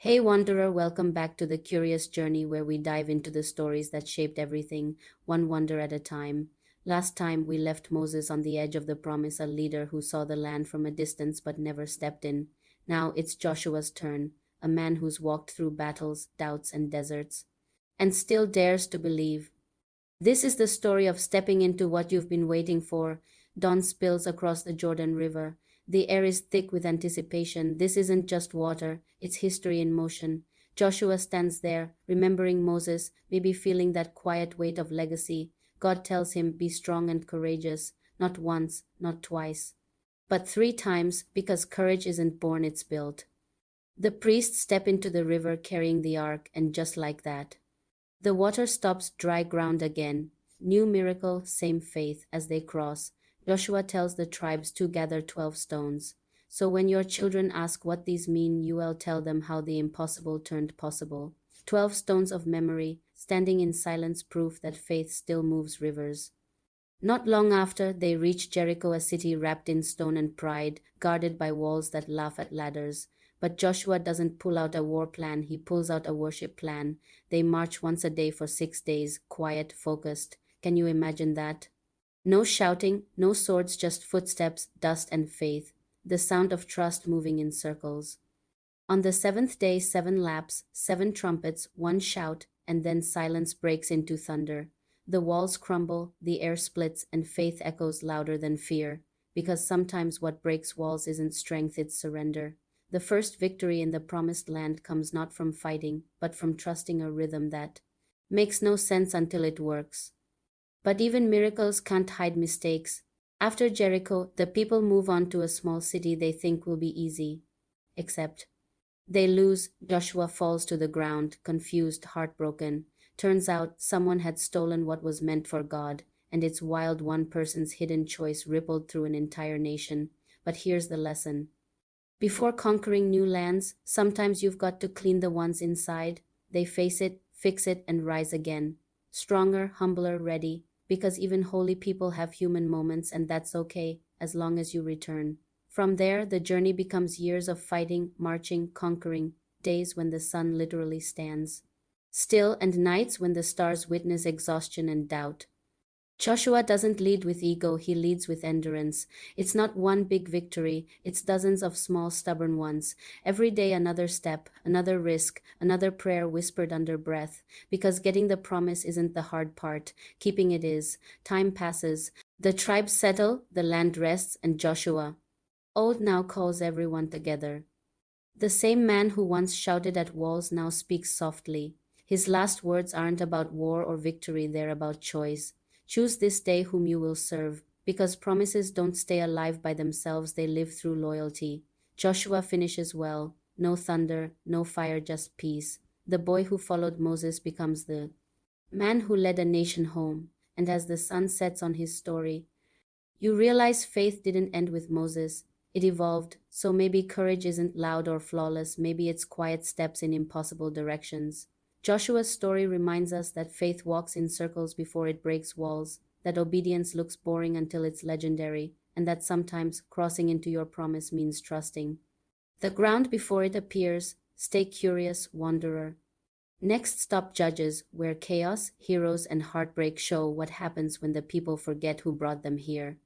Hey Wanderer, welcome back to the curious journey where we dive into the stories that shaped everything, one wonder at a time. Last time we left Moses on the edge of the promise, a leader who saw the land from a distance but never stepped in. Now it's Joshua's turn, a man who's walked through battles, doubts, and deserts, and still dares to believe. This is the story of stepping into what you've been waiting for. Dawn spills across the Jordan River. The air is thick with anticipation. This isn't just water, it's history in motion. Joshua stands there, remembering Moses, maybe feeling that quiet weight of legacy. God tells him, be strong and courageous, not once, not twice, but three times, because courage isn't born, it's built. The priests step into the river carrying the ark, and just like that, the water stops dry ground again. New miracle, same faith as they cross. Joshua tells the tribes to gather 12 stones. So when your children ask what these mean, you will tell them how the impossible turned possible. 12 stones of memory, standing in silence, proof that faith still moves rivers. Not long after, they reach Jericho, a city wrapped in stone and pride, guarded by walls that laugh at ladders. But Joshua doesn't pull out a war plan, he pulls out a worship plan. They march once a day for 6 days, quiet, focused. Can you imagine that? No shouting, no swords, just footsteps, dust, and faith. The sound of trust moving in circles. On the seventh day, 7 laps, 7 trumpets, one shout, and then silence breaks into thunder. The walls crumble, the air splits, and faith echoes louder than fear. Because sometimes what breaks walls isn't strength, it's surrender. The first victory in the promised land comes not from fighting, but from trusting a rhythm that makes no sense until it works. But even miracles can't hide mistakes. After Jericho, the people move on to a small city they think will be easy. Except they lose. Joshua falls to the ground, confused, heartbroken. Turns out someone had stolen what was meant for God, and it's wild, one person's hidden choice rippled through an entire nation. But here's the lesson. Before conquering new lands, sometimes you've got to clean the ones inside. They face it, fix it, and rise again. Stronger, humbler, ready. Because even holy people have human moments, and that's okay, as long as you return. From there, the journey becomes years of fighting, marching, conquering, days when the sun literally stands still, and nights when the stars witness exhaustion and doubt. Joshua doesn't lead with ego, he leads with endurance. It's not one big victory, it's dozens of small, stubborn ones. Every day, another step, another risk, another prayer whispered under breath. Because getting the promise isn't the hard part, keeping it is. Time passes. The tribes settle, the land rests, and Joshua, old now, calls everyone together. The same man who once shouted at walls now speaks softly. His last words aren't about war or victory, they're about choice. Choose this day whom you will serve, because promises don't stay alive by themselves, they live through loyalty. Joshua finishes well. No thunder, no fire, just peace. The boy who followed Moses becomes the man who led a nation home. And as the sun sets on his story, you realize faith didn't end with Moses. It evolved, so maybe courage isn't loud or flawless, maybe it's quiet steps in impossible directions. Joshua's story reminds us that faith walks in circles before it breaks walls, that obedience looks boring until it's legendary, and that sometimes crossing into your promise means trusting the ground before it appears. Stay curious, wanderer. Next stop, Judges, where chaos, heroes, and heartbreak show what happens when the people forget who brought them here.